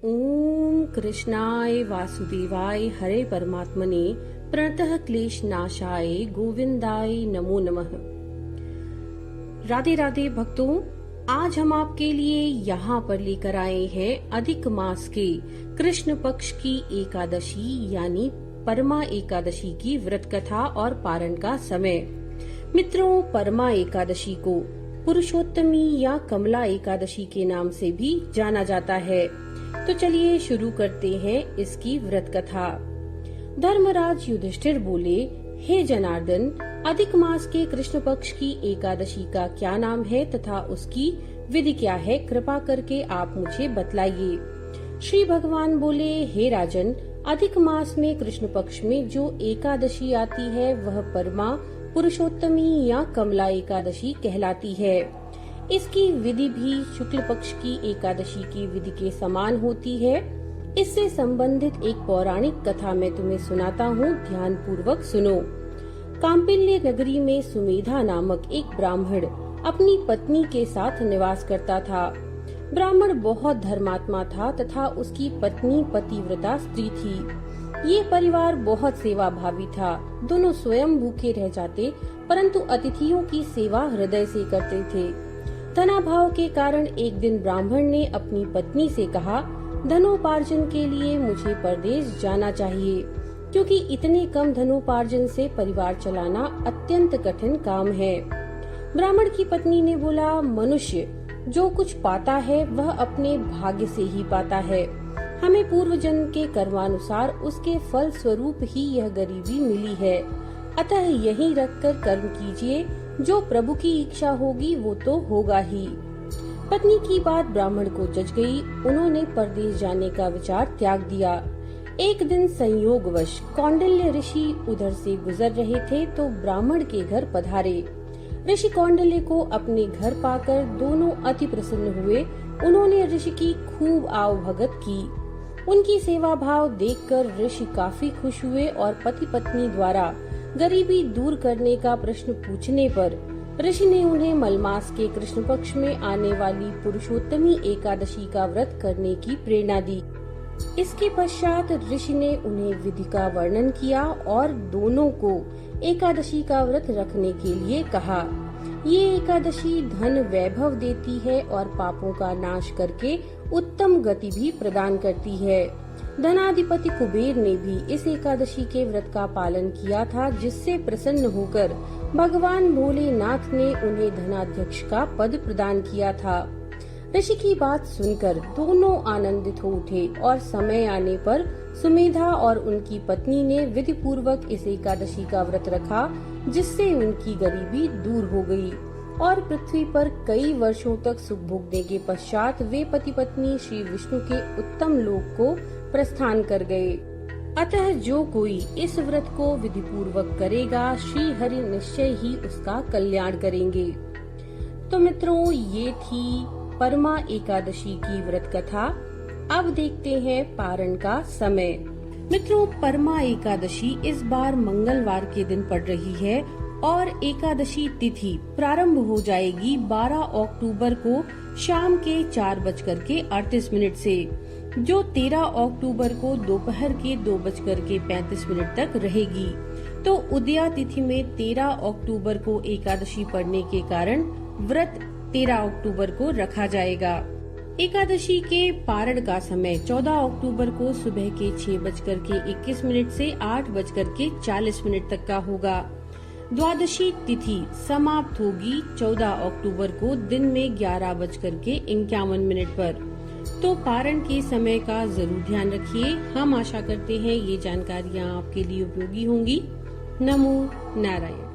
ओम कृष्णाय वासुदेवाय हरे परमात्मने प्रणतः क्लेश नाशाय गोविंदाय नमो नमः। राधे राधे भक्तों, आज हम आपके लिए यहाँ पर लेकर आए हैं अधिक मास के कृष्ण पक्ष की एकादशी यानी परमा एकादशी की व्रत कथा और पारण का समय। मित्रों, परमा एकादशी को पुरुषोत्तमी या कमला एकादशी के नाम से भी जाना जाता है। तो चलिए शुरू करते हैं इसकी व्रत कथा। धर्मराज युधिष्ठिर बोले, हे जनार्दन, अधिक मास के कृष्ण पक्ष की एकादशी का क्या नाम है तथा उसकी विधि क्या है, कृपा करके आप मुझे बतलाइए। श्री भगवान बोले, हे राजन, अधिक मास में कृष्ण पक्ष में जो एकादशी आती है वह परमा पुरुषोत्तमी या कमला एकादशी कहलाती है। इसकी विधि भी शुक्ल पक्ष की एकादशी की विधि के समान होती है। इससे संबंधित एक पौराणिक कथा मैं तुम्हें सुनाता हूँ, ध्यान पूर्वक सुनो। काम्पिल्य नगरी में सुमेधा नामक एक ब्राह्मण अपनी पत्नी के साथ निवास करता था। ब्राह्मण बहुत धर्मात्मा था तथा उसकी पत्नी पतिव्रता स्त्री थी। ये परिवार बहुत सेवा भावी था। दोनों स्वयं भूखे रह जाते परंतु अतिथियों की सेवा हृदय से करते थे। धनाभाव के कारण एक दिन ब्राह्मण ने अपनी पत्नी से कहा, धनोपार्जन के लिए मुझे परदेश जाना चाहिए, क्योंकि इतने कम धनोपार्जन से परिवार चलाना अत्यंत कठिन काम है। ब्राह्मण की पत्नी ने बोला, मनुष्य जो कुछ पाता है वह अपने भाग्य से ही पाता है। हमें पूर्व जन्म के कर्मानुसार उसके फल स्वरूप ही यह गरीबी मिली है। अतः यहीं रखकर कर्म कीजिए, जो प्रभु की इच्छा होगी वो तो होगा ही। पत्नी की बात ब्राह्मण को जच गई। उन्होंने परदेश जाने का विचार त्याग दिया। एक दिन संयोगवश कौंडिल्य ऋषि उधर से गुजर रहे थे तो ब्राह्मण के घर पधारे। ऋषि कौंडिल्य को अपने घर पाकर दोनों अति प्रसन्न हुए। उन्होंने ऋषि की खूब आवभगत की। उनकी सेवा भाव देखकर ऋषि काफी खुश हुए और पति पत्नी द्वारा गरीबी दूर करने का प्रश्न पूछने पर ऋषि ने उन्हें मलमास के कृष्ण पक्ष में आने वाली पुरुषोत्तमी एकादशी का व्रत करने की प्रेरणा दी। इसके पश्चात ऋषि ने उन्हें विधि का वर्णन किया और दोनों को एकादशी का व्रत रखने के लिए कहा। ये एकादशी धन वैभव देती है और पापों का नाश करके उत्तम गति भी प्रदान करती है। धनाधिपति कुबेर ने भी इस एकादशी के व्रत का पालन किया था, जिससे प्रसन्न होकर भगवान भोलेनाथ ने उन्हें धनाध्यक्ष का पद प्रदान किया था। ऋषि की बात सुनकर दोनों आनंदित हो उठे और समय आने पर सुमेधा और उनकी पत्नी ने विधि पूर्वक इस एकादशी का व्रत रखा, जिससे उनकी गरीबी दूर हो गई और पृथ्वी पर कई वर्षों तक सुख भोगने के पश्चात वे पति पत्नी श्री विष्णु के उत्तम लोक को प्रस्थान कर गए। अतः जो कोई इस व्रत को विधि पूर्वक करेगा, श्री हरि निश्चय ही उसका कल्याण करेंगे। तो मित्रों, ये थी परमा एकादशी की व्रत कथा। अब देखते हैं पारण का समय। मित्रों, परमा एकादशी इस बार मंगलवार के दिन पड़ रही है और एकादशी तिथि प्रारंभ हो जाएगी 12 अक्टूबर को शाम के 4:38 से, जो 13 अक्टूबर को दोपहर के 2:35 तक रहेगी। तो उदया तिथि में 13 अक्टूबर को एकादशी पड़ने के कारण व्रत 13 अक्टूबर को रखा जाएगा। एकादशी के पारण का समय 14 अक्टूबर को सुबह के 6:21 से 8:40 तक का होगा। द्वादशी तिथि समाप्त होगी 14 अक्टूबर को दिन में 11:51 पर। तो पारण के समय का जरूर ध्यान रखिए। हम आशा करते हैं ये जानकारियाँ आपके लिए उपयोगी होंगी। नमो नारायण।